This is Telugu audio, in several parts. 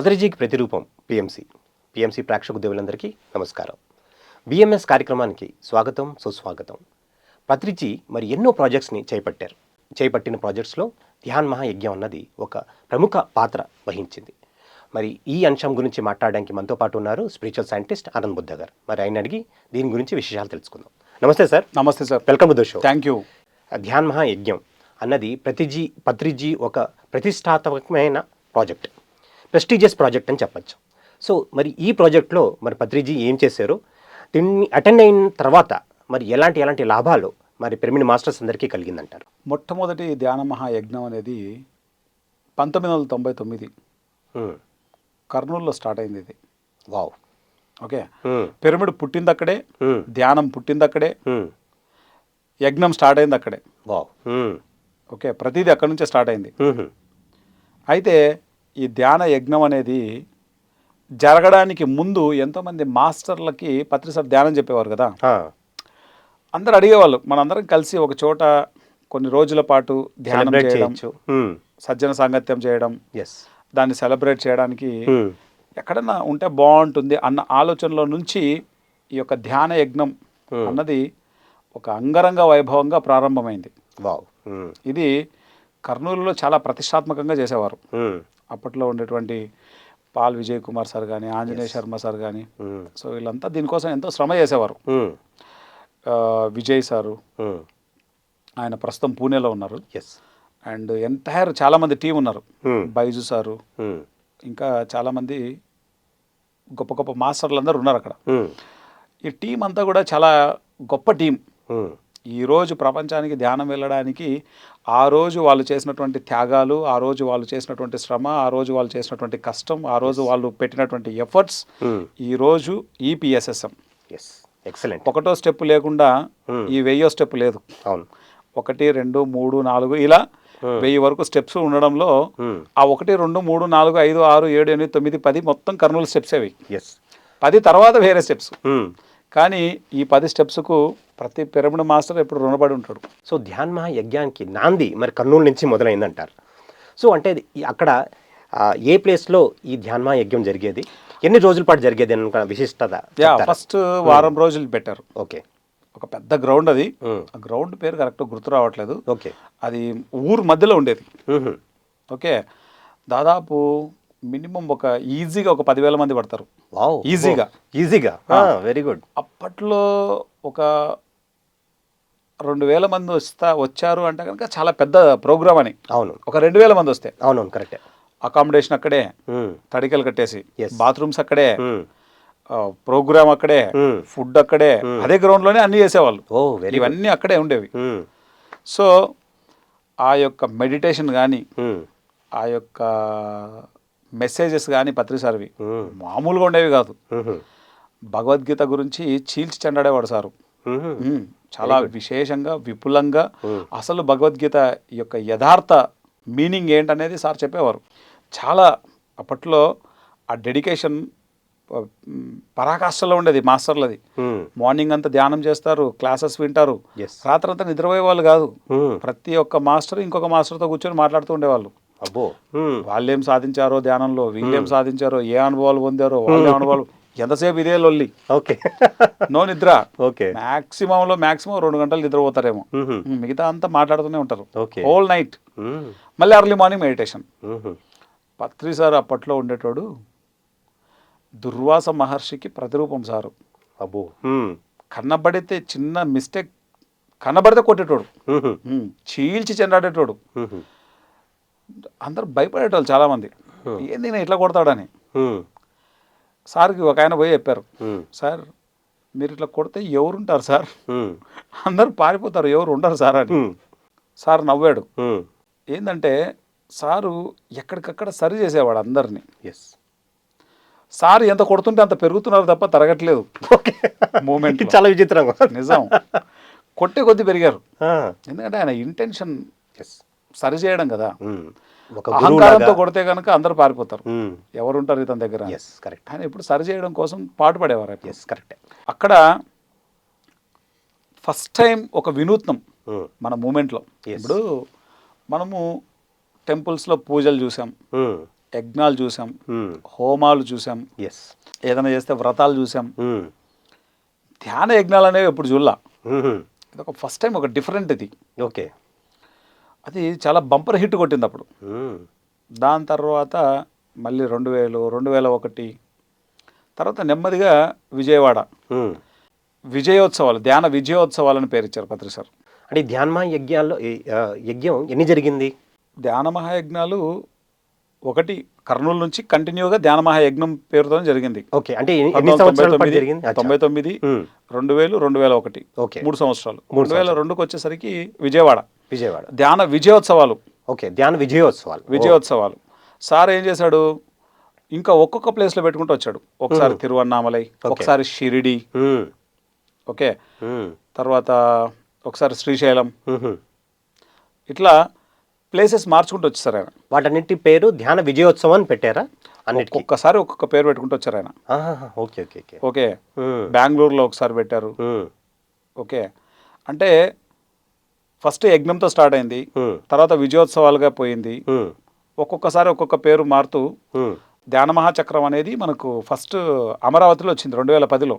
పత్రిజీకి ప్రతిరూపం పిఎంసి ప్రేక్షక దేవులందరికీ నమస్కారం. బిఎంఎస్ కార్యక్రమానికి స్వాగతం, సుస్వాగతం. పత్రిజీ మరి ఎన్నో ప్రాజెక్ట్స్ని చేపట్టిన ప్రాజెక్ట్స్లో ధ్యాన్ మహాయజ్ఞం అన్నది ఒక ప్రముఖ పాత్ర వహించింది. మరి ఈ అంశం గురించి మాట్లాడడానికి మనతో పాటు ఉన్నారు స్పిరిచువల్ సైంటిస్ట్ ఆనంద్ బుద్ధ గారు. మరి ఆయన అడిగి దీని గురించి విశేషాలు తెలుసుకుందాం. నమస్తే సార్. నమస్తే sir. Welcome to the show. Thank you. Dhyan Mahayagnam అన్నది పత్రిజీ ఒక ప్రతిష్టాత్మకమైన ప్రాజెక్ట్, ప్రెస్టీజియస్ ప్రాజెక్ట్ అని చెప్పచ్చు. సో మరి ఈ ప్రాజెక్ట్లో మరి పత్రిజీ ఏం చేశారో, దీన్ని అటెండ్ అయిన తర్వాత మరి ఎలాంటి లాభాలు మరి పిరమిడ్ మాస్టర్స్ అందరికీ కలిగిందంటారు? మొట్టమొదటి ధ్యాన మహాయజ్ఞం అనేది 1999 కర్నూలులో స్టార్ట్ అయింది. ఇది వావ్. ఓకే. పిరమిడ్ పుట్టింది అక్కడే, ధ్యానం పుట్టింది అక్కడే, యజ్ఞం స్టార్ట్ అయింది అక్కడే. వావ్. ఓకే. ప్రతిదీ అక్కడి నుంచే స్టార్ట్ అయింది. అయితే ఈ ధ్యాన యజ్ఞం అనేది జరగడానికి ముందు ఎంతోమంది మాస్టర్లకి పత్రిసార్ ధ్యానం చెప్పేవారు కదా. అందరు అడిగేవాళ్ళు, మనందరం కలిసి ఒక చోట కొన్ని రోజుల పాటు ధ్యానం చేయడం, సజ్జన సాంగత్యం చేయడం, దాన్ని సెలబ్రేట్ చేయడానికి ఎక్కడన్నా ఉంటే బాగుంటుంది అన్న ఆలోచనలో నుంచి ఈ యొక్క ధ్యాన యజ్ఞం అన్నది ఒక అంగరంగ వైభవంగా ప్రారంభమైంది. ఇది కర్నూలులో చాలా ప్రతిష్టాత్మకంగా చేసేవారు. అప్పట్లో ఉండేటువంటి పాల్ విజయ్ కుమార్ సార్ కానీ, ఆంజనేయ శర్మ సార్ కానీ, సో వీళ్ళంతా దీనికోసం ఎంతో శ్రమ చేసేవారు. విజయ్ సారు, ఆయన ప్రస్తుతం పూణేలో ఉన్నారు. అండ్ ఎంటైర్ చాలామంది టీం ఉన్నారు. బైజు సారు, ఇంకా చాలామంది గొప్ప గొప్ప మాస్టర్లు అందరూ ఉన్నారు అక్కడ. ఈ టీం అంతా కూడా చాలా గొప్ప టీం. ఈరోజు ప్రపంచానికి ధ్యానం వెళ్ళడానికి ఆ రోజు వాళ్ళు చేసినటువంటి త్యాగాలు, ఆ రోజు వాళ్ళు చేసినటువంటి శ్రమ, ఆ రోజు వాళ్ళు చేసినటువంటి కష్టం, ఆ రోజు వాళ్ళు పెట్టినటువంటి ఎఫర్ట్స్, ఈరోజు ఈపీఎస్ఎస్ఎం ఎక్సలెంట్. ఒకటో స్టెప్ లేకుండా ఈ 1000వ స్టెప్ లేదు. అవును. 1, 2, 3, 4 ఇలా 1000 వరకు స్టెప్స్ ఉండడంలో ఆ 1, 2, 3, 4, 5, 6, 7, 8, 9, 10 మొత్తం కర్నూలు స్టెప్స్ అవి. 10 తర్వాత వేరే స్టెప్స్. కానీ ఈ 10 స్టెప్స్కు ప్రతి పిరమిడ్ మాస్టర్ ఎప్పుడు రుణపడి ఉంటాడు. సో ధ్యాన్ మహాయజ్ఞానికి నాంది మరి కర్నూలు నుంచి మొదలైందంటారు. సో అంటే అక్కడ ఏ ప్లేస్లో ఈ ధ్యాన్ మహాయజ్ఞం జరిగేది, ఎన్ని రోజుల పాటు జరిగేది అని విశిష్టత? ఫస్ట్ వారం రోజులు పెట్టారు. ఓకే. ఒక పెద్ద గ్రౌండ్ అది. ఆ గ్రౌండ్ పేరు కరెక్ట్ గుర్తు రావట్లేదు. ఓకే. అది ఊరు మధ్యలో ఉండేది. ఓకే. దాదాపు మినిమం ఈజీగా ఒక 10,000 మంది పడతారు. ఈజీగా. Very good. అప్పట్లో ఒక 2,000 మంది వచ్చారు అంటే కనుక చాలా పెద్ద ప్రోగ్రామ్ అని. అవును. ఒక 2,000 మంది వస్తే. అవునవును, కరెక్టే. అకామిడేషన్ అక్కడే, తడికలు కట్టేసి, బాత్రూమ్స్ అక్కడే, ప్రోగ్రామ్ అక్కడే, ఫుడ్ అక్కడే, అదే గ్రౌండ్ లోనే అన్ని చేసేవాళ్ళు. ఇవన్నీ అక్కడే ఉండేవి. సో ఆ యొక్క మెడిటేషన్ కానీ, ఆ యొక్క మెసేజెస్ కానీ పత్రిసారివి మామూలుగా ఉండేవి కాదు. భగవద్గీత గురించి చీల్చి చెండాడేవాడు సారు. చాలా విశేషంగా, విపులంగా అసలు భగవద్గీత యొక్క యథార్థ మీనింగ్ ఏంటనేది సార్ చెప్పేవారు. చాలా అప్పట్లో ఆ డెడికేషన్ పరాకాష్ఠలో ఉండేది మాస్టర్లది. మార్నింగ్ అంతా ధ్యానం చేస్తారు, క్లాసెస్ వింటారు, రాత్రంతా నిద్రపోయే వాళ్ళు కాదు. ప్రతి ఒక్క మాస్టర్ ఇంకొక మాస్టర్తో కూర్చొని మాట్లాడుతూ ఉండేవాళ్ళు. వాళ్ళేం సాధించారో ధ్యానంలో, వీళ్ళేం సాధించారో, ఏ అనుభవాలు పొందారో, వాళ్ళే అనుభవాలు. ఎంతసేపు ఇదే లొల్లి. ఓకే. నో నిద్ర. ఓకే. మాక్సిమం 2 గంటలు నిద్రపోతారేమో, మిగతా అంతా మాట్లాడుతూనే ఉంటారు హోల్ నైట్. మళ్ళీ ఎర్లీ మార్నింగ్ మెడిటేషన్. పత్రి సార్ అప్పట్లో ఉండేటోడు దుర్వాస మహర్షికి ప్రతిరూపం సారు. కనబడితే చిన్న మిస్టేక్ కనబడితే కొట్టేటోడు, చీల్చి చెండాడేటోడు. అందరు భయపడేటోళ్ళు చాలామంది, ఏంది నేను ఇట్లా కొడతాడని. సార్కి ఒక ఆయన పోయి చెప్పారు, సార్ మీరు ఇట్లా కొడితే ఎవరుంటారు సార్, అందరు పారిపోతారు, ఎవరు ఉండరు సార్ అని. సార్ నవ్వాడు. ఏంటంటే సారు ఎక్కడికక్కడ సరి చేసేవాడు అందరినీ. సార్ ఎంత కొడుతుంటే అంత పెరుగుతున్నారు తప్ప తరగట్లేదు. మూమెంట్ చాలా విచిత్రంగా. నిజం. కొట్టే కొద్ది పెరిగారు. ఎందుకంటే ఆయన ఇంటెన్షన్ సరి చేయడం కదా. అహంకారంతో కొడితే కనుక అందరూ పారిపోతారు, ఎవరుంటారు ఇతని దగ్గర. ఆయన ఇప్పుడు సరి చేయడం కోసం పాటుపడేవారు. అక్కడ ఫస్ట్ టైం ఒక వినూత్నం మన మూమెంట్లో. ఇప్పుడు మనము టెంపుల్స్లో పూజలు చూసాం, యజ్ఞాలు చూసాం, హోమాలు చూసాం, ఎస్. ఏదైనా చేస్తే వ్రతాలు చూసాం. ధ్యాన యజ్ఞాలు అనేవి ఎప్పుడు చూడలా. ఇది ఒక ఫస్ట్ టైం, ఒక డిఫరెంట్ ఇది. ఓకే. అది చాలా బంపర్ హిట్ కొట్టింది అప్పుడు. దాని తర్వాత మళ్ళీ 2000, 2001 తర్వాత నెమ్మదిగా విజయవాడ విజయోత్సవాలు, ధ్యాన విజయోత్సవాలని పేరు ఇచ్చారు పత్రి సార్. అంటే ఈ ధ్యాన యజ్ఞాల్లో యజ్ఞం ఎన్ని జరిగింది? ధ్యాన మహాయజ్ఞాలు ఒకటి కర్నూలు నుంచి కంటిన్యూగా ధ్యాన మహాయజ్ఞం పేరుతో జరిగింది. ఓకే. అంటే ఎన్ని సంవత్సరాల పాటు జరిగింది? 99, 2000, 2001. ఓకే. 3 సంవత్సరాలు. 2002కి వచ్చేసరికి విజయవాడ ధ్యాన విజయోత్సవాలు. ఓకే. ధ్యాన విజయోత్సవాలు. సార్ ఏం చేశాడు, ఇంకా ఒక్కొక్క ప్లేస్లో పెట్టుకుంటూ వచ్చాడు. ఒకసారి తిరువన్నామలై, ఒకసారి షిరిడి, ఓకే, తర్వాత ఒకసారి శ్రీశైలం, ఇట్లా ప్లేసెస్ మార్చుకుంటూ వచ్చేసారు ఆయన. వాటన్నిటి పేరు ధ్యాన విజయోత్సవం అని పెట్టారా? ఒక్కొక్కసారి ఒక్కొక్క పేరు పెట్టుకుంటూ వచ్చారు ఆయన. Okay okay okay okay. బెంగళూరులో ఒకసారి పెట్టారు. ఓకే. అంటే ఫస్ట్ యజ్ఞంతో స్టార్ట్ అయింది, తర్వాత విజయోత్సవాలుగా పోయింది. ఒక్కొక్కసారి ఒక్కొక్క పేరు మారుతూ ధ్యాన మహాచక్రం అనేది మనకు ఫస్ట్ అమరావతిలో వచ్చింది 2010లో.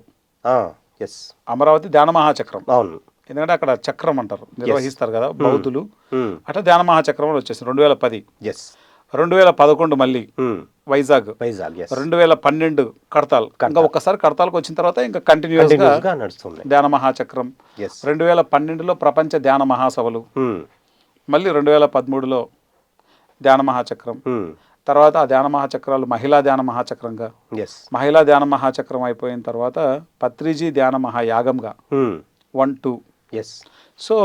అమరావతి ధ్యాన మహాచక్రం. అవును. ఎందుకంటే అక్కడ చక్రం అంటారు, నిర్వహిస్తారు కదా బౌద్ధులు. అట్లా ధ్యాన మహాచక్రం వచ్చేసింది 2010. 2011 మళ్ళీ వైజాగ్. 2012 కడతాల్. ఇంకా ఒక్కసారి కడతాల్కి వచ్చిన తర్వాత ఇంకా కంటిన్యూస్గా నడుస్తుంది ధ్యాన మహాచక్రం. 2012లో ప్రపంచ ధ్యాన మహాసభలు, మళ్ళీ 2013లో ధ్యాన మహాచక్రం. తర్వాత ఆ ధ్యాన మహాచక్రాలు మహిళా ధ్యాన మహాచక్రంగా, మహిళా ధ్యాన మహాచక్రం అయిపోయిన తర్వాత పత్రిజీ ధ్యాన మహాయాగంగా 1, 2. సో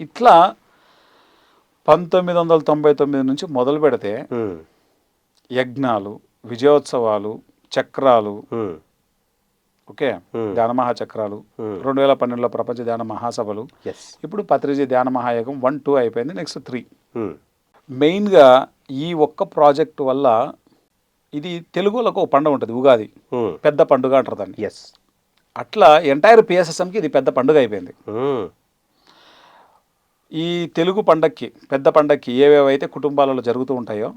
ఇట్లా 1999 నుంచి మొదలు పెడితే యజ్ఞాలు, విజయోత్సవాలు, చక్రాలు, ఓకే, ధ్యాన మహాచక్రాలు, 2012లో ప్రపంచ ధ్యాన మహాసభలు, ఇప్పుడు పత్రిజీ ధ్యాన మహాయాగం 1, 2 అయిపోయింది. నెక్స్ట్ 3. మెయిన్గా ఈ ఒక్క ప్రాజెక్టు వల్ల ఇది తెలుగులకు ఒక పండుగ ఉంటుంది, ఉగాది, పెద్ద పండుగ అంటారు దాన్ని. అట్లా ఎంటైర్ పిఎస్ఎస్ఎంకి ఇది పెద్ద పండుగ అయిపోయింది. ఈ తెలుగు పండక్కి, పెద్ద పండక్కి ఏవేవైతే కుటుంబాలలో జరుగుతూ ఉంటాయో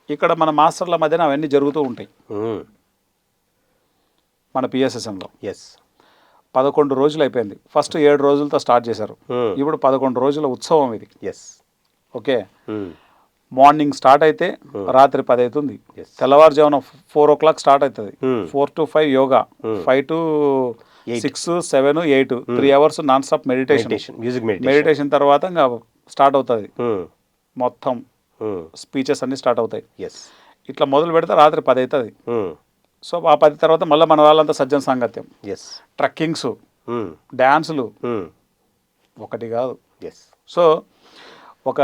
ఇక్కడ మన మాస్టర్ల మధ్యన అవన్నీ జరుగుతూ ఉంటాయి మన పిఎస్ఎస్ఎంలో. 11 రోజులు అయిపోయింది. ఫస్ట్ 7 రోజులతో స్టార్ట్ చేశారు, ఇప్పుడు 11 రోజుల ఉత్సవం ఇది. ఓకే. మార్నింగ్ స్టార్ట్ అయితే రాత్రి 10 అవుతుంది. తెల్లవారుజామున 4 o'clock స్టార్ట్ అవుతుంది. 4 to 5 yoga, 5 to 6, 7, 8 3 hours non stop meditation తర్వాత ఇంకా స్టార్ట్ అవుతుంది మొత్తం. స్పీచెస్ అన్ని స్టార్ట్ అవుతాయి. ఇట్లా మొదలు పెడితే రాత్రి 10 అవుతుంది. సో ఆ 10 తర్వాత మళ్ళీ మన వాళ్ళంతా సజ్జన సాంగత్యం, ట్రక్కింగ్స్, డ్యాన్సులు, ఒకటి కాదు. సో ఒక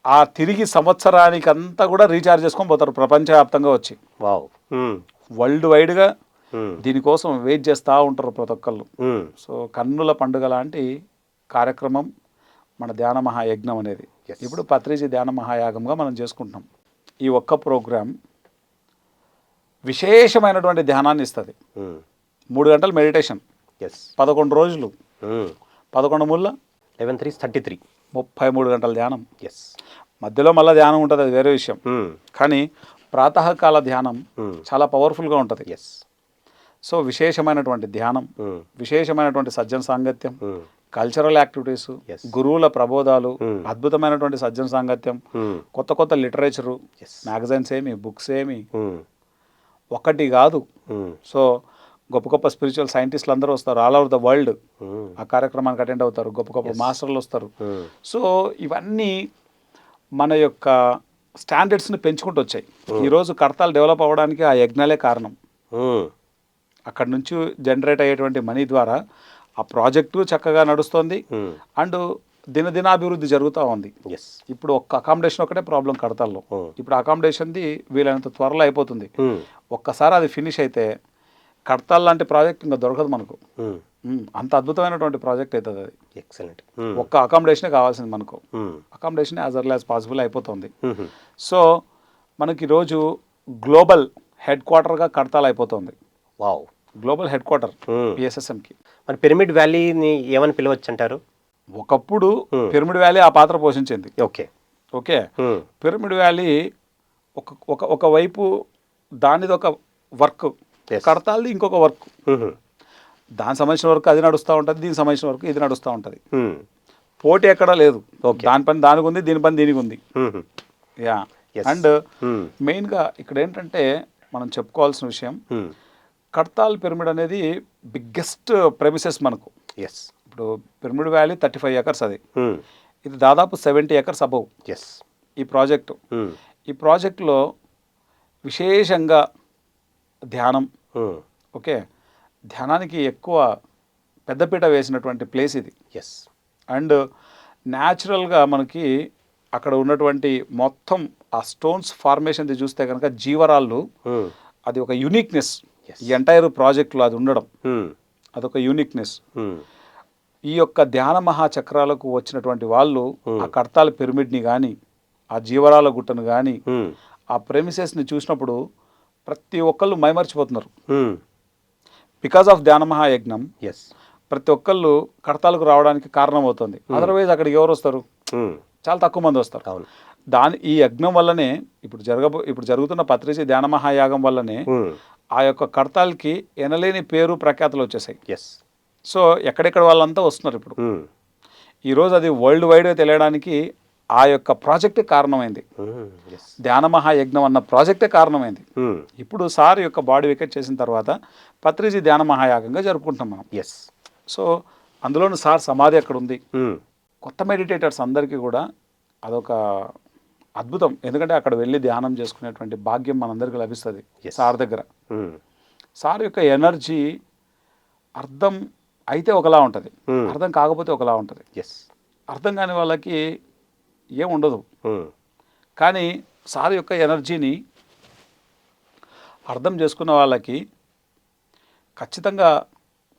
ఆ తిరిగి సంవత్సరానికి అంతా కూడా రీఛార్జ్ చేసుకొని పోతారు ప్రపంచవ్యాప్తంగా వచ్చి. వరల్డ్ వైడ్గా దీనికోసం వెయిట్ చేస్తూ ఉంటారు ప్రతి ఒక్కళ్ళు. సో కన్నుల పండుగ లాంటి కార్యక్రమం మన ధ్యాన మహాయజ్ఞం అనేది. ఇప్పుడు పత్రిజీ ధ్యాన మహాయాగంగా మనం చేసుకుంటున్నాం. ఈ ఒక్క ప్రోగ్రాం విశేషమైనటువంటి ధ్యానాన్ని ఇస్తుంది. 3 గంటలు మెడిటేషన్, 11 రోజులు, 11 ముళ్ళ 11, 33 గంటల ధ్యానం. మధ్యలో మళ్ళీ ధ్యానం ఉంటుంది, అది వేరే విషయం. కానీ ప్రాతకాల ధ్యానం చాలా పవర్ఫుల్గా ఉంటుంది. సో విశేషమైనటువంటి ధ్యానం, విశేషమైనటువంటి సజ్జన సాంగత్యం, కల్చరల్ యాక్టివిటీస్, గురువుల ప్రబోధాలు, అద్భుతమైనటువంటి సజ్జన సాంగత్యం, కొత్త కొత్త లిటరేచరు, మ్యాగజైన్స్ ఏమి, బుక్స్ ఏమి, ఒకటి కాదు. సో గొప్ప గొప్ప స్పిరిచువల్ సైంటిస్టులు అందరూ వస్తారు, ఆల్ ఓవర్ ద వరల్డ్ ఆ కార్యక్రమానికి అటెండ్ అవుతారు. గొప్ప గొప్ప మాస్టర్లు వస్తారు. సో ఇవన్నీ మన యొక్క స్టాండర్డ్స్ని పెంచుకుంటూ వచ్చాయి. ఈరోజు కడతాలు డెవలప్ అవ్వడానికి ఆ యజ్ఞాలే కారణం. అక్కడ నుంచి జనరేట్ అయ్యేటువంటి మనీ ద్వారా ఆ ప్రాజెక్టు చక్కగా నడుస్తుంది అండ్ దినదినాభివృద్ధి జరుగుతూ ఉంది. ఇప్పుడు ఒక్క అకామిడేషన్ ఒకటే ప్రాబ్లం కడతాల్లో. ఇప్పుడు అకామిడేషన్ది వీలైనంత త్వరలో అయిపోతుంది. ఒక్కసారి అది ఫినిష్ అయితే కడతాల్ లాంటి ప్రాజెక్ట్ ఇంకా దొరకదు మనకు. అంత అద్భుతమైనటువంటి ప్రాజెక్ట్ అవుతుంది అది. ఎక్సలెంట్. ఒక్క అకామిడేషనే కావాల్సింది మనకు. Accommodation as early as possible అయిపోతుంది. సో మనకి ఈరోజు గ్లోబల్ హెడ్ క్వార్టర్గా కడతాల్ అయిపోతుంది. వావ్. గ్లోబల్ హెడ్ క్వార్టర్ పిఎస్ఎస్ఎంకి. మరి పిరమిడ్ వ్యాలీని ఏమని పిలవచ్చు అంటారు? ఒకప్పుడు పిరమిడ్ వ్యాలీ ఆ పాత్ర పోషించింది. ఓకే. పిరమిడ్ వ్యాలీ ఒకవైపు దానిది ఒక వర్క్, Yes. కడతాలది ఇంకొక వర్క్. దానికి సంబంధించిన వరకు అది నడుస్తూ ఉంటుంది, దీనికి సంబంధించిన వరకు ఇది నడుస్తూ ఉంటుంది. పోటీ ఎక్కడా లేదు. Okay. దాని పని దానికి ఉంది, దీని పని దీనికి ఉంది. యా. Yes. అండ్ మెయిన్గా ఇక్కడ ఏంటంటే మనం చెప్పుకోవాల్సిన విషయం, కడతాల్ పిరమిడ్ అనేది బిగ్గెస్ట్ ప్రెమిసెస్ మనకు. ఎస్. ఇప్పుడు పిరమిడ్ వ్యాలీ 35 acres అది. ఇది దాదాపు 70 acres అబౌవ్ ఎస్. ఈ ప్రాజెక్టు. ఈ ప్రాజెక్టులో విశేషంగా ధ్యానం, ఓకే, ధ్యానానికి ఎక్కువ పెద్దపీట వేసినటువంటి ప్లేస్ ఇది. ఎస్. అండ్ న్యాచురల్గా మనకి అక్కడ ఉన్నటువంటి మొత్తం ఆ స్టోన్స్ ఫార్మేషన్ చూస్తే కనుక జీవరాళ్ళు, అది ఒక యూనిక్నెస్. ఈ ఎంటైర్ ప్రాజెక్ట్లో అది ఉండడం అదొక యూనిక్నెస్. ఈ యొక్క ధ్యాన మహాచక్రాలకు వచ్చినటువంటి వాళ్ళు ఆ కడతాల పిరమిడ్ని కానీ, ఆ జీవరాల గుట్టను కానీ, ఆ ప్రెమిసెస్ని చూసినప్పుడు ప్రతి ఒక్కళ్ళు మైమర్చిపోతున్నారు. బికాస్ ఆఫ్ ధ్యాన మహాయజ్ఞం ఎస్. ప్రతి ఒక్కళ్ళు కడతాలకు రావడానికి కారణమవుతుంది. అదర్వైజ్ అక్కడికి ఎవరు వస్తారు? చాలా తక్కువ మంది వస్తారు. అవును. ఈ యజ్ఞం వల్లనే ఇప్పుడు జరుగుతున్న పత్రిజీ ధ్యాన మహాయాగం వల్లనే ఆ యొక్క కడతాలకి ఎనలేని పేరు ప్రఖ్యాతులు వచ్చేసాయి. ఎస్. సో ఎక్కడెక్కడ వాళ్ళంతా వస్తున్నారు ఇప్పుడు. ఈరోజు అది వరల్డ్ వైడ్గా తెలియడానికి ఆ యొక్క ప్రాజెక్టే కారణమైంది. ధ్యాన మహాయజ్ఞం అన్న ప్రాజెక్టే కారణమైంది. ఇప్పుడు సార్ యొక్క బాడీ వికెట్ చేసిన తర్వాత పత్రిజీ ధ్యాన మహాయాగంగా జరుపుకుంటాం మనం. ఎస్. సో అందులోనూ సార్ సమాధి అక్కడ ఉంది. కొత్త మెడిటేటర్స్ అందరికీ కూడా అదొక అద్భుతం. ఎందుకంటే అక్కడ వెళ్ళి ధ్యానం చేసుకునేటువంటి భాగ్యం మనందరికీ లభిస్తుంది సార్ దగ్గర. సార్ యొక్క ఎనర్జీ అర్థం అయితే ఒకలా ఉంటుంది, అర్థం కాకపోతే ఒకలా ఉంటుంది. అర్థం కాని వాళ్ళకి ఏం ఉండదు. కానీ సార్ యొక్క ఎనర్జీని అర్థం చేసుకున్న వాళ్ళకి ఖచ్చితంగా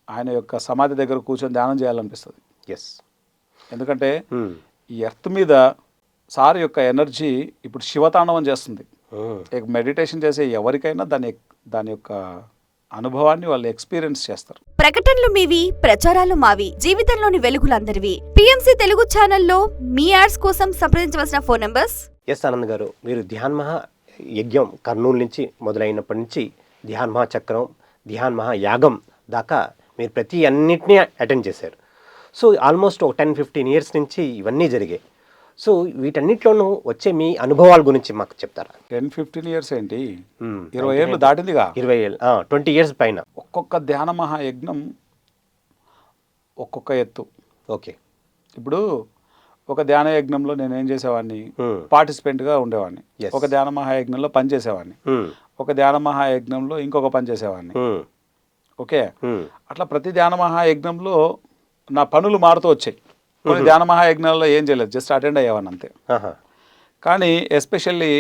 ఆయన యొక్క సమాధి దగ్గర కూర్చొని ధ్యానం చేయాలనిపిస్తుంది. ఎస్. ఎందుకంటే ఈ ఎర్త్ మీద సార్ యొక్క ఎనర్జీ ఇప్పుడు శివతాండవం చేస్తుంది. మెడిటేషన్ చేసే ఎవరికైనా దాని యొక్క అనుభవాన్ని వాళ్ళు ఎక్స్పీరియన్స్ చేస్తారు. ప్రకటనలు మీవి, ప్రచారాలు మావి, జీవితంలోని వెలుగులందరివి. పిఎంసి తెలుగు ఛానల్లో మీ యాడ్స్ కోసం సంప్రదించవలసిన ఫోన్ నంబర్స్. ఎస్ ఆనంద్ గారు, మీరు ధ్యాన్ మహా యజ్ఞం కర్నూలు నుంచి మొదలైనప్పటి నుంచి ధ్యాన్ మహా చక్రం, ధ్యాన్ మహా యాగం దాకా మీరు ప్రతి అన్నిటినీ అటెండ్ చేశారు. సో ఆల్మోస్ట్ ఒక 10-15 years నుంచి ఇవన్నీ జరిగాయి. సో వీటన్నిటిలోనూ వచ్చే మీ అనుభవాల గురించి మాకు చెప్తారా? 10-15 years ఏంటి, 20 ఏళ్ళు దాటిందిగా. 20 ఏళ్ళు, 20 years పైన. ఒక్కొక్క ధ్యాన మహాయజ్ఞం ఒక్కొక్క ఎత్తు. ఓకే. ఇప్పుడు ఒక ధ్యాన యజ్ఞంలో నేను ఏం చేసేవాడిని, పార్టిసిపెంట్గా ఉండేవాడిని. ఒక ధ్యాన మహాయజ్ఞంలో పని చేసేవాడిని. ఒక ధ్యాన మహాయజ్ఞంలో ఇంకొక పని చేసేవాడిని. ఓకే. అట్లా ప్రతి ధ్యాన మహాయజ్ఞంలో నా పనులు మారుతూ వచ్చాయి. కొన్ని ధ్యాన మహాయజ్ఞాల్లో ఏం చేయలేదు, జస్ట్ అటెండ్ అయ్యేవాడిని అంతే. కానీ ఎస్పెషల్లీ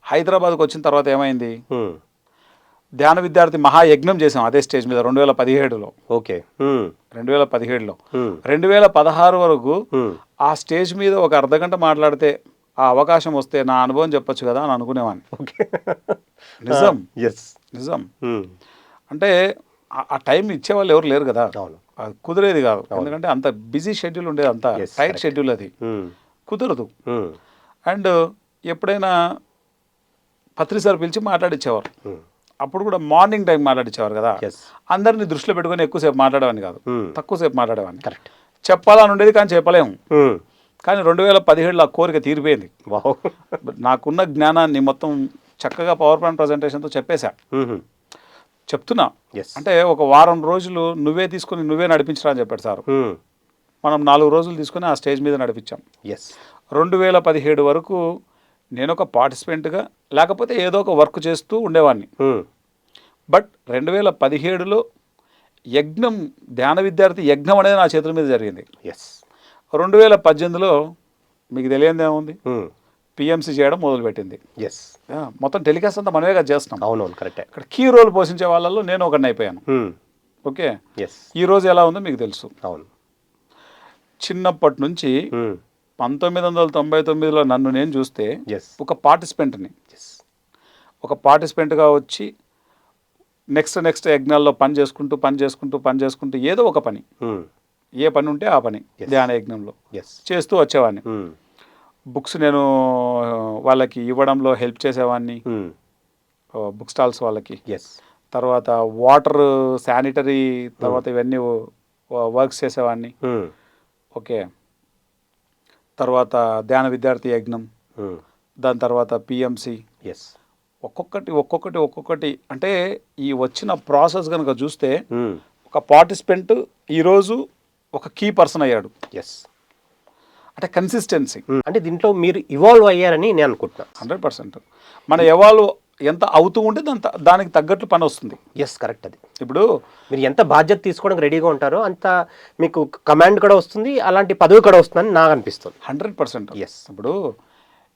హైదరాబాద్కి వచ్చిన తర్వాత ఏమైంది, ధ్యాన విద్యార్థి మహాయజ్ఞం చేసాం అదే స్టేజ్ మీద 2017లో. ఓకే. 2017లో 2016 వరకు ఆ స్టేజ్ మీద ఒక అర్ధగంట మాట్లాడితే ఆ అవకాశం వస్తే నా అనుభవం చెప్పొచ్చు కదా అని అనుకునేవాడిని. నిజం. నిజం. అంటే ఆ టైం ఇచ్చేవాళ్ళు ఎవరు లేరు కదా, కుదిరేది కాదు. ఎందుకంటే అంత బిజీ షెడ్యూల్ ఉండేది, అంత టైట్ షెడ్యూల్, అది కుదరదు. అండ్ ఎప్పుడైనా పత్రి సార్ పిలిచి మాట్లాడిచ్చేవారు. అప్పుడు కూడా మార్నింగ్ టైం మాట్లాడిచ్చేవారు కదా. అందరినీ దృష్టిలో పెట్టుకొని ఎక్కువసేపు మాట్లాడేవాడిని కాదు, తక్కువసేపు మాట్లాడేవాడిని. చెప్పాలని ఉండేది కానీ చెప్పలేము. కానీ 2017లో ఆ కోరిక తీరిపోయింది. నాకున్న జ్ఞానాన్ని మొత్తం చక్కగా పవర్ పాయింట్ ప్రజెంటేషన్తో చెప్పేశా. చెప్తున్నా అంటే ఒక వారం రోజులు నువ్వే తీసుకుని నువ్వే నడిపించరా అని చెప్పాడు సార్. మనం 4 రోజులు తీసుకుని ఆ స్టేజ్ మీద నడిపించాం. 2017 వరకు నేను ఒక పార్టిసిపెంట్గా లేకపోతే ఏదో ఒక వర్క్ చేస్తూ ఉండేవాడిని. బట్ 2017లో యజ్ఞం, ధ్యాన విద్యార్థి యజ్ఞం అనేది నా చేతుల మీద జరిగింది. 2018లో మీకు తెలియదేముంది, పిఎంసి చేయడం మొదలుపెట్టింది. మొత్తం టెలికాస్ట్ అంతా మనమే కదా చేస్తున్నాం. అవునవును, కరెక్టే. అక్కడ కీ రోల్ పోషించే వాళ్ళలో నేను ఒకడిని అయిపోయాను. ఓకే. ఈరోజు ఎలా ఉందో మీకు తెలుసు. అవును. చిన్నప్పటి నుంచి 1999లో నన్ను నేను చూస్తే ఒక పార్టిసిపెంట్ని, ఒక పార్టిసిపెంట్గా వచ్చి నెక్స్ట్ యజ్ఞాల్లో పని చేసుకుంటూ ఏదో ఒక పని, ఏ పని ఉంటే ఆ పని ధ్యాన యజ్ఞంలో చేస్తూ వచ్చేవాడిని. బుక్స్ నేను వాళ్ళకి ఇవ్వడంలో హెల్ప్ చేసేవాడిని, బుక్ స్టాల్స్ వాళ్ళకి. ఎస్. తర్వాత వాటర్, శానిటరీ, తర్వాత ఇవన్నీ వర్క్స్ చేసేవాడిని. ఓకే. తర్వాత ధ్యాన విద్యార్థి యజ్ఞం, దాని తర్వాత పిఎంసి. ఎస్. ఒక్కొక్కటి అంటే ఈ వచ్చిన ప్రాసెస్ కనుక చూస్తే ఒక పార్టిసిపెంట్ ఈరోజు ఒక కీ పర్సన్ అయ్యాడు. ఎస్. అంటే కన్సిస్టెన్సీ. అంటే దీంట్లో మీరు ఇవాల్వ్ అయ్యారని నేను అనుకుంటున్నాను. 100%. మన ఎవాల్వ్ ఎంత అవుతూ ఉంటే దానికి తగ్గట్లు పని వస్తుంది. Yes, correct. అది ఇప్పుడు మీరు ఎంత బాధ్యత తీసుకోవడానికి రెడీగా ఉంటారో అంత మీకు కమాండ్ కూడా వస్తుంది, అలాంటి పదవి కూడా వస్తుందని నాకు అనిపిస్తుంది. 100%. ఎస్. ఇప్పుడు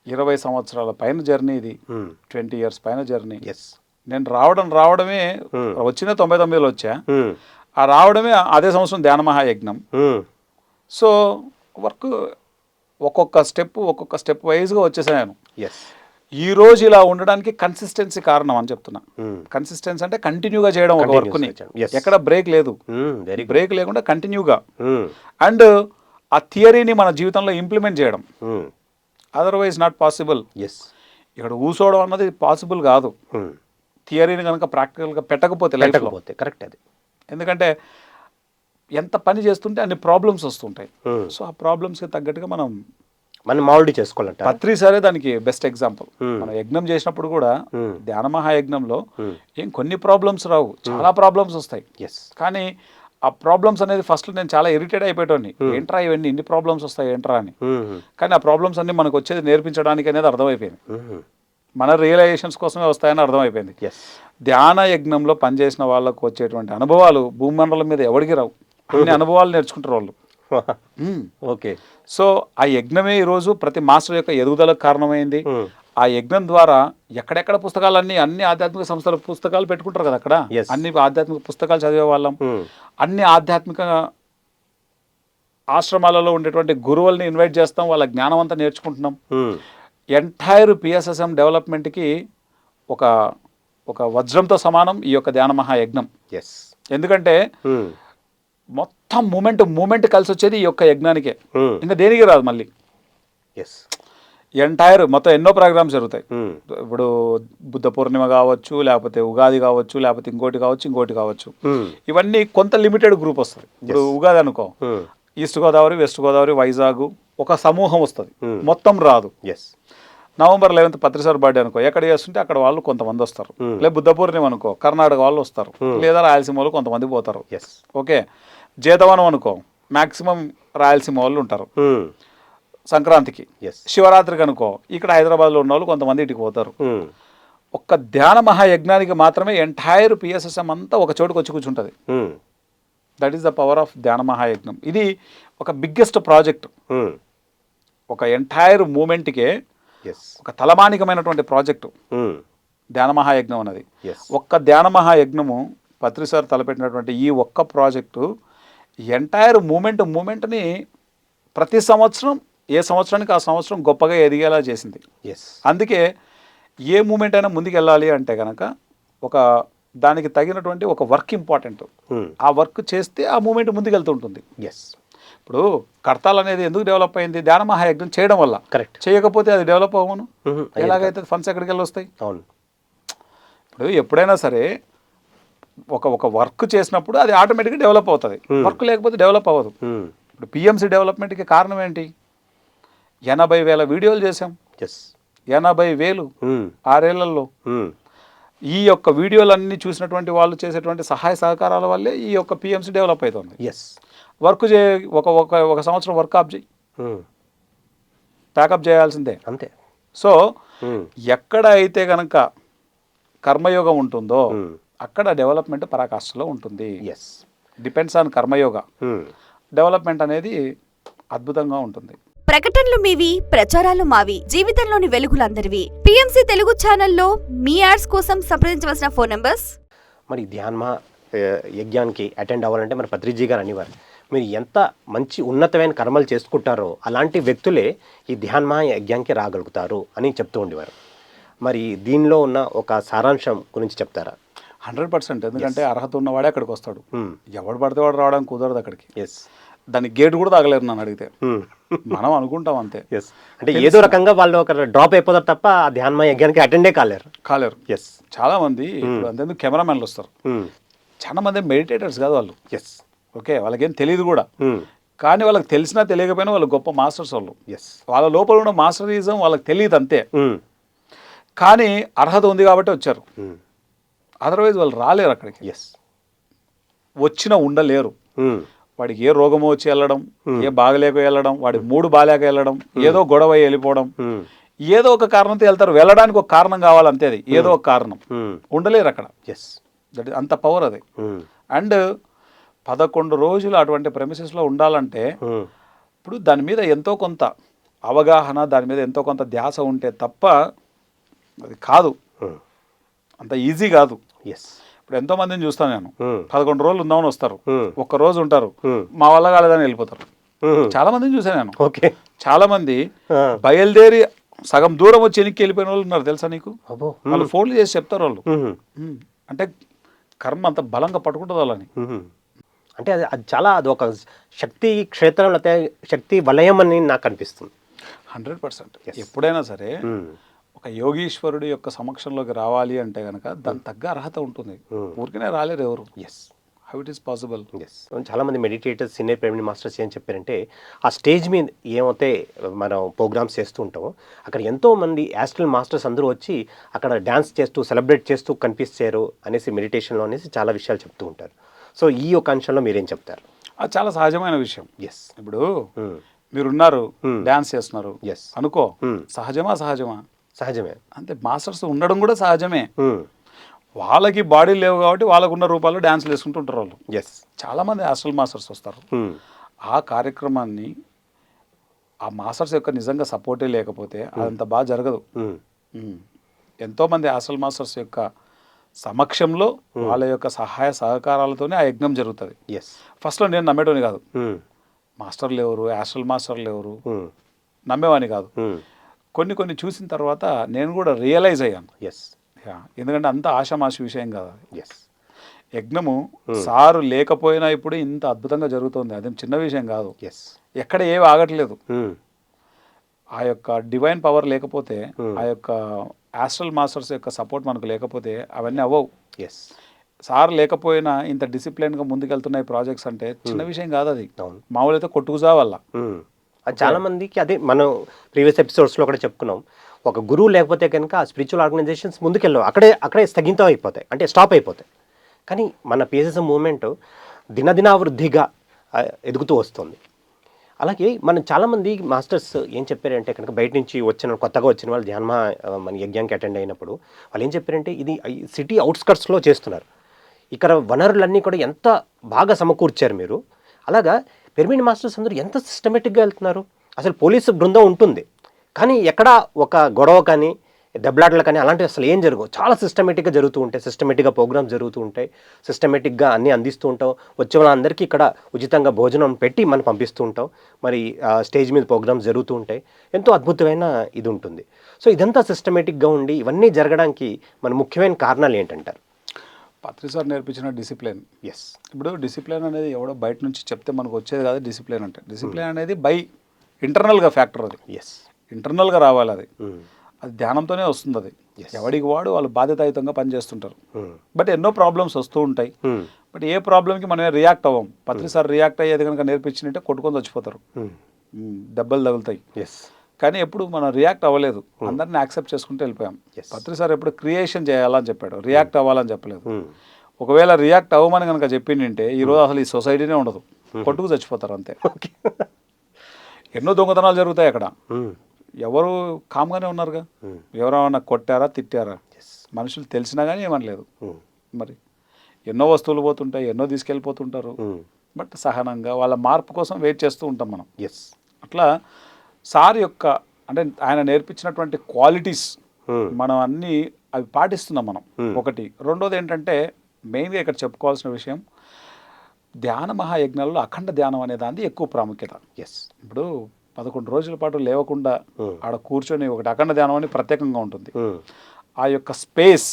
20 సంవత్సరాల పైన జర్నీ ఇది, 20 years పైన జర్నీ. ఎస్. నేను రావడమే వచ్చిన 99లో వచ్చా. ఆ రావడమే అదే సంవత్సరం ధ్యాన మహాయజ్ఞం. సో వర్క్ ఒక్కొక్క స్టెప్ వైజ్గా వచ్చేసాను. ఎస్. ఈ రోజు ఇలా ఉండడానికి కన్సిస్టెన్సీ కారణం అని చెప్తున్నా. కన్సిస్టెన్సీ అంటే కంటిన్యూగా చేయడం ఒక వర్క్ని, ఎక్కడ బ్రేక్ లేదు. బ్రేక్ లేకుండా కంటిన్యూగా, అండ్ ఆ థియరీని మన జీవితంలో ఇంప్లిమెంట్ చేయడం. Otherwise not possible. ఇక్కడ కూర్చోవడం అన్నది పాసిబుల్ కాదు, థియరీని కనుక ప్రాక్టికల్గా పెట్టకపోతే లైఫ్లో. కరెక్ట్. అది ఎందుకంటే ఎంత పని చేస్తుంటే అన్ని ప్రాబ్లమ్స్ వస్తుంటాయి. సో ఆ ప్రాబ్లమ్స్కి తగ్గట్టుగా మనం మాల్డ్ చేసుకోవాలంట. పత్రి సరే దానికి బెస్ట్ ఎగ్జాంపుల్. మనం యజ్ఞం చేసినప్పుడు కూడా ధ్యాన మహాయజ్ఞంలో ఏం కొన్ని ప్రాబ్లమ్స్ రావు, చాలా ప్రాబ్లమ్స్ వస్తాయి. కానీ ఆ ప్రాబ్లమ్స్ అనేది ఫస్ట్ నేను చాలా ఇరిటేట్ అయిపోయేటోని, ఏంట్రా ఇవన్నీ ఇన్ని ప్రాబ్లమ్స్ వస్తాయి ఏంట్రా అని. కానీ ఆ ప్రాబ్లమ్స్ అన్ని మనకు వచ్చేది నేర్పించడానికి అనేది అర్థమైపోయింది, మన రియలైజేషన్స్ కోసమే వస్తాయని అర్థమైపోయింది. ధ్యాన యజ్ఞంలో పనిచేసిన వాళ్ళకు వచ్చేటువంటి అనుభవాలు భూమండలం మీద ఎవరికి రావు, అన్ని అనుభవాలు నేర్చుకుంటారు వాళ్ళు. ఓకే. సో ఆ యజ్ఞమే ఈరోజు ప్రతి మాస్టర్ యొక్క ఎదుగుదలకు కారణమైంది. ఆ యజ్ఞం ద్వారా ఎక్కడెక్కడ పుస్తకాలన్నీ, అన్ని ఆధ్యాత్మిక సంస్థల పుస్తకాలు పెట్టుకుంటారు కదా, అక్కడ అన్ని ఆధ్యాత్మిక పుస్తకాలు చదివే వాళ్ళం. అన్ని ఆధ్యాత్మిక ఆశ్రమాలలో ఉండేటువంటి గురువుల్ని ఇన్వైట్ చేస్తాం, వాళ్ళ జ్ఞానం అంతా నేర్చుకుంటున్నాం. ఎంటైర్ పిఎస్ఎస్ఎం డెవలప్మెంట్కి ఒక వజ్రంతో సమానం ఈ యొక్క ధ్యాన మహాయజ్ఞం. ఎందుకంటే మొత్తం మూమెంట్ కలిసి వచ్చేది ఈ యొక్క యజ్ఞానికే, ఇంకా దేనికి రాదు మళ్ళీ. ఎంటైర్ మొత్తం ఎన్నో ప్రోగ్రామ్స్ జరుగుతాయి. ఇప్పుడు బుద్ధ పూర్ణిమ కావచ్చు, లేకపోతే ఉగాది కావచ్చు, లేకపోతే ఇంకోటి కావచ్చు. ఇవన్నీ కొంత లిమిటెడ్ గ్రూప్ వస్తుంది. ఇప్పుడు ఉగాది అనుకో, ఈస్ట్ గోదావరి, వెస్ట్ గోదావరి, వైజాగ్ ఒక సమూహం వస్తుంది, మొత్తం రాదు. November 11th పత్రిసార్ బర్త్డే అనుకో, ఎక్కడ చేస్తుంటే అక్కడ వాళ్ళు కొంతమంది వస్తారు. లేదా బుద్ధ పూర్ణిమ అనుకో, కర్ణాటక వాళ్ళు వస్తారు, లేదా రాయలసీమ వాళ్ళు కొంతమంది పోతారు. ఓకే. జీతవనం అనుకో, మ్యాక్సిమం రాయలసీమ వాళ్ళు ఉంటారు. సంక్రాంతికి, శివరాత్రికి అనుకో, ఇక్కడ హైదరాబాద్లో ఉన్న వాళ్ళు కొంతమంది ఇటుకు పోతారు. ఒక్క ధ్యాన మహాయజ్ఞానికి మాత్రమే ఎంటైర్ పిఎస్ఎస్ఎం అంతా ఒక చోటుకు వచ్చి కూర్చుంటుంది. That is the power of ధ్యాన మహాయజ్ఞం. ఇది ఒక బిగ్గెస్ట్ ప్రాజెక్ట్, ఒక ఎంటైర్ మూమెంట్కే ఒక తలమానికమైనటువంటి ప్రాజెక్టు ధ్యాన మహాయజ్ఞం అన్నది. ఒక్క ధ్యాన మహాయజ్ఞము పత్రిసార్ తలపెట్టినటువంటి ఈ ఒక్క ప్రాజెక్టు ఎంటైర్ మూమెంట్ని ప్రతి సంవత్సరం ఏ సంవత్సరానికి ఆ సంవత్సరం గొప్పగా ఎదిగేలా చేసింది. అందుకే ఏ మూమెంట్ అయినా ముందుకు వెళ్ళాలి అంటే కనుక దానికి తగినటువంటి ఒక వర్క్ ఇంపార్టెంట్. ఆ వర్క్ చేస్తే ఆ మూమెంట్ ముందుకు వెళ్తుంటుంది. ఇప్పుడు కర్తాల్ అనేది ఎందుకు డెవలప్ అయింది? ధ్యాన మహాయజ్ఞం చేయడం వల్ల. కరెక్ట్. చేయకపోతే అది డెవలప్ అవ్వను. ఎలాగైతే ఫండ్స్ ఎక్కడికి వెళ్ళి వస్తాయి? అవును. ఇప్పుడు ఎప్పుడైనా సరే ఒక వర్క్ చేసినప్పుడు అది ఆటోమేటిక్గా డెవలప్ అవుతుంది, వర్క్ లేకపోతే డెవలప్ అవ్వదు. ఇప్పుడు పిఎంసి డెవలప్మెంట్కి కారణం ఏంటి? 80,000 వీడియోలు చేసాం. 80,000 6 ఏళ్లలో. ఈ యొక్క వీడియోలన్నీ చూసినటువంటి వాళ్ళు చేసేటువంటి సహాయ సహకారాల వల్లే ఈ యొక్క పిఎంసి డెవలప్ అవుతుంది. వర్క్ ఒక సంవత్సరం వర్క్ ఆప్ చేయి, ప్యాకప్ చేయాల్సిందే అంతే. సో ఎక్కడ అయితే కనుక కర్మయోగం ఉంటుందో అక్కడ డెవలప్మెంట్ పరాకాష్ఠలో ఉంటుంది. Depends on karma yoga. డెవలప్మెంట్ అనేది అద్భుతంగా ఉంటుంది. ప్రకటనలు మీవి, ప్రచారాలు మావి, జీవితంలోని వెలుగులందరివి. పిఎంసి తెలుగు ఛానల్లో మీ యాడ్స్ కోసం సంప్రదించవలసిన ఫోన్ నంబర్స్. మరి ధ్యాన యజ్ఞానికి అటెండ్ అవ్వాలంటే మన పత్రిజీ గారు అనేవారు, మీరు ఎంత మంచి ఉన్నతమైన కర్మలు చేసుకుంటారో అలాంటి వ్యక్తులే ఈ ధ్యాన యజ్ఞానికి రాగలుగుతారు అని చెప్తూ ఉండేవారు. మరి దీనిలో ఉన్న ఒక సారాంశం గురించి చెప్తారా? 100%. ఎందుకంటే అర్హత ఉన్నవాడే అక్కడికి వస్తాడు. ఎవడు పడితే వాడు రావడానికి కుదరదు అక్కడికి. దాని గేట్ కూడా తాగలేరు నన్ను అడిగితే. మనం అనుకుంటాం అంతే. ఎస్, అంటే ఏదో రకంగా వాళ్ళు ఒక డ్రాప్ అయిపోతారు తప్ప ఆ ధ్యాన యజ్ఞానికి అటెండే కాలేరు. ఎస్, చాలా మంది ఇప్పుడు అంతేందుకు కెమెరామెన్లు వస్తారు, చాలా మంది మెడిటేటర్స్ కాదు వాళ్ళు. ఎస్, ఓకే, వాళ్ళకేం తెలియదు కూడా, కానీ వాళ్ళకి తెలిసినా తెలియకపోయినా వాళ్ళు గొప్ప మాస్టర్స్ వాళ్ళు. ఎస్, వాళ్ళ లోపల ఉన్న మాస్టరిజం వాళ్ళకి తెలియదు అంతే, కానీ అర్హత ఉంది కాబట్టి వచ్చారు. అదర్వైజ్ వాళ్ళు రాలేరు అక్కడికి. ఎస్, వచ్చినా ఉండలేరు. వాడికి ఏ రోగమో వచ్చి వెళ్ళడం, ఏ బాగలేక వెళ్ళడం, వాడి మూడు బాగాలేక వెళ్ళడం, ఏదో గొడవ వెళ్ళిపోవడం, ఏదో ఒక కారణంతో వెళ్తారు. వెళ్ళడానికి ఒక కారణం కావాలంతే, అది ఏదో ఒక కారణం. ఉండలేరు అక్కడ. ఎస్, దట్ అంత పవర్ అది. అండ్ 11 రోజులు అటువంటి ప్రెమిసెస్లో ఉండాలంటే ఇప్పుడు దాని మీద ఎంతో కొంత అవగాహన, దాని మీద ఎంతో కొంత ధ్యాస ఉంటే తప్ప అది కాదు, అంత ఈజీ కాదు. ఎస్, ఇప్పుడు ఎంతో మందిని చూస్తాను నేను, 11 రోజులు ఉందామని వస్తారు, ఒక్క రోజు ఉంటారు, Hmm. మా వల్ల కాలేదని వెళ్ళిపోతారు. చాలా మందిని చూసాను నేను. ఓకే, చాలా మంది బయలుదేరి సగం దూరం వచ్చి వెనక్కి వెళ్ళిపోయిన వాళ్ళు ఉన్నారు, తెలుసా నీకు? వాళ్ళు ఫోన్లు చేసి చెప్తారు వాళ్ళు. అంటే కర్మ అంత బలంగా పట్టుకుంటుంది వాళ్ళని. అంటే అది చాలా అది ఒక శక్తి క్షేత్రం, లేకపోతే శక్తి వలయం అని నాకు అనిపిస్తుంది. 100%. ఎప్పుడైనా సరే ఒక యోగీశ్వరుడి యొక్క సమక్షంలోకి రావాలి అంటే కనుక దాని తగ్గ అర్హత ఉంటుంది. ఊరికనే రాలేరు ఎవరు. Yes, how it is possible? Yes, చాలామంది మెడిటేటర్స్, సీనియర్ ప్రైమరీ మాస్టర్స్ ఏం చెప్పారంటే ఆ స్టేజ్ మీద ఏమైతే మనం ప్రోగ్రామ్స్ చేస్తూ ఉంటామో అక్కడ ఎంతోమంది యాస్ట్రల్ మాస్టర్స్ అందరూ వచ్చి అక్కడ డ్యాన్స్ చేస్తూ సెలబ్రేట్ చేస్తూ కనిపిస్తారు అనేసి మెడిటేషన్లో అనేసి చాలా విషయాలు చెప్తూ ఉంటారు. సో ఈ ఒక అంశంలో మీరేం చెప్తారు? అది చాలా సహజమైన విషయం. ఎస్, ఇప్పుడు మీరున్నారు, డ్యాన్స్ చేస్తున్నారు ఎస్, అనుకో, సహజమా? సహజమే. అంతే, మాస్టర్స్ ఉండడం కూడా సహజమే. వాళ్ళకి బాడీ లేవు కాబట్టి వాళ్ళకున్న రూపాల్లో డ్యాన్స్లు వేసుకుంటుంటారు వాళ్ళు. ఎస్, చాలామంది హాస్టల్ మాస్టర్స్ వస్తారు. ఆ కార్యక్రమాన్ని ఆ మాస్టర్స్ యొక్క నిజంగా సపోర్టే లేకపోతే అదంత బాగా జరగదు. ఎంతోమంది హాస్టల్ మాస్టర్స్ యొక్క సమక్షంలో వాళ్ళ యొక్క సహాయ సహకారాలతోనే ఆ యజ్ఞం జరుగుతుంది. ఎస్, ఫస్ట్లో నేను నమ్మేటోని కాదు, మాస్టర్లు ఎవరు, హాస్టల్ మాస్టర్లు ఎవరు నమ్మేవాని కాదు. కొన్ని చూసిన తర్వాత నేను కూడా రియలైజ్ అయ్యాను. ఎస్, ఎందుకంటే అంత ఆషామాషి విషయం కాదు. ఎస్, యజ్ఞము సారు లేకపోయినా ఇప్పుడు ఇంత అద్భుతంగా జరుగుతుంది, అదేం చిన్న విషయం కాదు. ఎస్, ఎక్కడ ఏవి ఆగట్లేదు. ఆ యొక్క డివైన్ పవర్ లేకపోతే, ఆ యొక్క ఆస్ట్రల్ మాస్టర్స్ యొక్క సపోర్ట్ మనకు లేకపోతే అవన్నీ అవ్వవు. ఎస్, సార్ లేకపోయినా ఇంత డిసిప్లిన్గా ముందుకెళ్తున్నాయి ప్రాజెక్ట్స్ అంటే చిన్న విషయం కాదు. అది మామూలు అయితే కొట్టుకుజా వల్ల. అది చాలా మందికి అదే మనం ప్రీవియస్ ఎపిసోడ్స్లో కూడా చెప్పుకున్నాం, ఒక గురువు లేకపోతే కనుక ఆ స్పిరిచువల్ ఆర్గనైజేషన్స్ ముందుకెళ్ళవు, అక్కడే స్థగితం అయిపోతాయి, అంటే స్టాప్ అయిపోతాయి. కానీ మన పిఎస్ఎస్ మూవ్మెంట్ దినదినావృద్ధిగా ఎదుగుతూ వస్తుంది. అలాగే మనం చాలామంది మాస్టర్స్ ఏం చెప్పారంటే కనుక బయట నుంచి కొత్తగా వచ్చిన వాళ్ళు ధ్యాన మన యజ్ఞానికి అటెండ్ అయినప్పుడు వాళ్ళు ఏం చెప్పారంటే ఇది సిటీ అవుట్స్కట్స్లో చేస్తున్నారు, ఇక్కడ వనరులన్నీ కూడా ఎంత బాగా సమకూర్చారు మీరు. అలాగా పిరమిడ్ మాస్టర్స్ అందరూ ఎంత సిస్టమేటిక్గా వెళ్తున్నారు. అసలు పోలీసు బృందం ఉంటుంది కానీ ఎక్కడా ఒక గొడవ కానీ దెబ్బలాటలు కానీ అలాంటివి అసలు ఏం జరగవు. చాలా సిస్టమేటిక్గా జరుగుతూ ఉంటాయి, సిస్టమేటిక్గా ప్రోగ్రామ్స్ జరుగుతూ ఉంటాయి, సిస్టమేటిక్గా అన్నీ అందిస్తూ ఉంటాం. వచ్చే వాళ్ళందరికీ ఇక్కడ ఉచితంగా భోజనం పెట్టి మనం పంపిస్తూ ఉంటాం. మరి స్టేజ్ మీద ప్రోగ్రామ్స్ జరుగుతూ ఉంటాయి, ఎంతో అద్భుతమైన ఇది ఉంటుంది. సో ఇదంతా సిస్టమేటిక్గా ఉండి ఇవన్నీ జరగడానికి మన ముఖ్యమైన కారణాలు ఏంటంటారు? పత్రి సార్ నేర్పించిన డిసిప్లిన్. ఎస్, ఇప్పుడు డిసిప్లిన్ అనేది ఎవడో బయట నుంచి చెప్తే మనకు వచ్చేది కాదు. డిసిప్లిన్ అంటే డిసిప్లిన్ అనేది ఇంటర్నల్గా ఫ్యాక్టర్. అది ఎస్, ఇంటర్నల్గా రావాలి. అది ధ్యానంతోనే వస్తుంది. అది ఎవడికి వాళ్ళు బాధ్యతాయుతంగా పనిచేస్తుంటారు. బట్ ఎన్నో ప్రాబ్లమ్స్ వస్తూ ఉంటాయి. బట్ ఏ ప్రాబ్లంకి మనమే రియాక్ట్ అవ్వం. పత్రి సార్ రియాక్ట్ అయ్యేది కనుక నేర్పించినట్టే కొట్టుకొని చచ్చిపోతారు, దెబ్బలు తగులుతాయి. ఎస్, కానీ ఎప్పుడు మనం రియాక్ట్ అవ్వలేదు, అందరిని యాక్సెప్ట్ చేసుకుంటూ వెళ్ళిపోయాం. పత్రి సార్ ఎప్పుడు క్రియేషన్ చేయాలని చెప్పాడు, రియాక్ట్ అవ్వాలని చెప్పలేదు. ఒకవేళ రియాక్ట్ అవ్వమని కనుక చెప్పిందంటే ఈరోజు అసలు ఈ సొసైటీనే ఉండదు, కొట్టుకు చచ్చిపోతారు అంతే. ఎన్నో దొంగతనాలు జరుగుతాయి అక్కడ, ఎవరు కామ్గానే ఉన్నారుగా. ఎవరైనా కొట్టారా, తిట్టారా, మనుషులు తెలిసినా కానీ ఏమనలేదు. మరి ఎన్నో వస్తువులు పోతుంటాయి, ఎన్నో తీసుకెళ్ళిపోతుంటారు. బట్ సహనంగా వాళ్ళ మార్పు కోసం వెయిట్ చేస్తూ ఉంటాం మనం. ఎస్, అట్లా సార్ యొక్క అంటే ఆయన నేర్పించినటువంటి క్వాలిటీస్ మనం అన్నీ అవి పాటిస్తున్నాం మనం. ఒకటి. రెండోది ఏంటంటే మెయిన్గా ఇక్కడ చెప్పుకోవాల్సిన విషయం, ధ్యాన మహాయజ్ఞాలలో అఖండ ధ్యానం అనే దానికి ఎక్కువ ప్రాముఖ్యత. ఎస్, ఇప్పుడు 11 రోజుల పాటు లేవకుండా ఆడ కూర్చొని ఒకటి అఖండ ధ్యానం అని ప్రత్యేకంగా ఉంటుంది. ఆ యొక్క స్పేస్,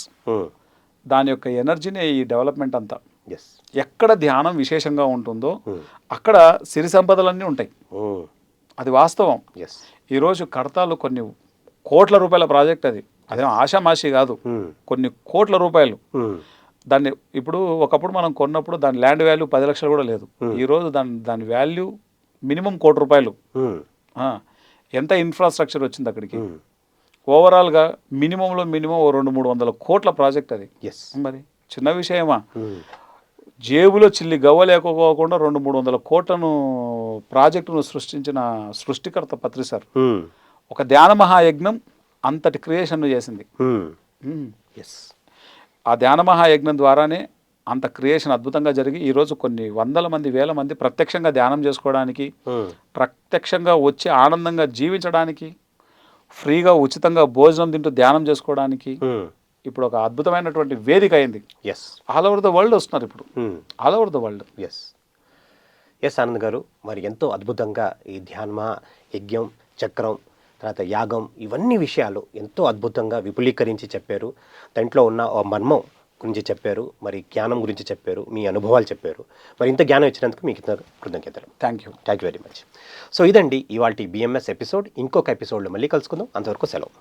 దాని యొక్క ఎనర్జీని ఈ డెవలప్మెంట్ అంతా ఎస్. ఎక్కడ ధ్యానం విశేషంగా ఉంటుందో అక్కడ సిరి సంపదలన్నీ ఉంటాయి. అది వాస్తవం. ఎస్. ఈరోజు కడతాలు కొన్ని కోట్ల రూపాయల ప్రాజెక్ట్ అది, అదేం ఆషామాషి కాదు, కొన్ని కోట్ల రూపాయలు. దాన్ని ఇప్పుడు ఒకప్పుడు మనం కొన్నప్పుడు దాని ల్యాండ్ వాల్యూ 10 లక్షలు కూడా లేదు. ఈరోజు దాని వాల్యూ మినిమం ₹1 కోటి. ఎంత ఇన్ఫ్రాస్ట్రక్చర్ వచ్చింది అక్కడికి. ఓవరాల్గా మినిమంలో మినిమం 200-300 కోట్ల ప్రాజెక్ట్ అది. ఎస్. మరి చిన్న విషయమా? జేబులో చిల్లి గవ్వలేకపోకుండా 200-300 కోట్లను ప్రాజెక్టును సృష్టించిన సృష్టికర్త పత్రి సార్. ఒక ధ్యాన మహాయజ్ఞం అంతటి క్రియేషన్ చేసింది. ఎస్. ఆ ధ్యాన మహాయజ్ఞం ద్వారానే అంత క్రియేషన్ అద్భుతంగా జరిగి ఈరోజు కొన్ని వందల మంది, వేల మంది ప్రత్యక్షంగా ధ్యానం చేసుకోవడానికి, ప్రత్యక్షంగా వచ్చి ఆనందంగా జీవించడానికి, ఫ్రీగా ఉచితంగా భోజనం తింటూ ధ్యానం చేసుకోవడానికి ఇప్పుడు ఒక అద్భుతమైనటువంటి వేదిక అయింది. Yes. All over the world వస్తున్నారు ఇప్పుడు, all over the world. Yes. Yes Anand garu, మరి ఎంతో అద్భుతంగా ఈ ధ్యాన యజ్ఞం, చక్రం, తర్వాత యాగం, ఇవన్నీ విషయాలు ఎంతో అద్భుతంగా విపులీకరించి చెప్పారు. దాంట్లో ఉన్న ఆ మర్మం గురించి చెప్పారు, మరి జ్ఞానం గురించి చెప్పారు, మీ అనుభవాలు చెప్పారు. మరి ఇంత జ్ఞానం ఇచ్చినందుకు మీకు ఇంత కృతజ్ఞతలు. Thank you very much. So ఇదండి ఇవాల్టి బిఎంఎస్ ఎపిసోడ్. ఇంకొక ఎపిసోడ్లో మళ్ళీ కలుసుకుందాం. అంతవరకు సెలవు.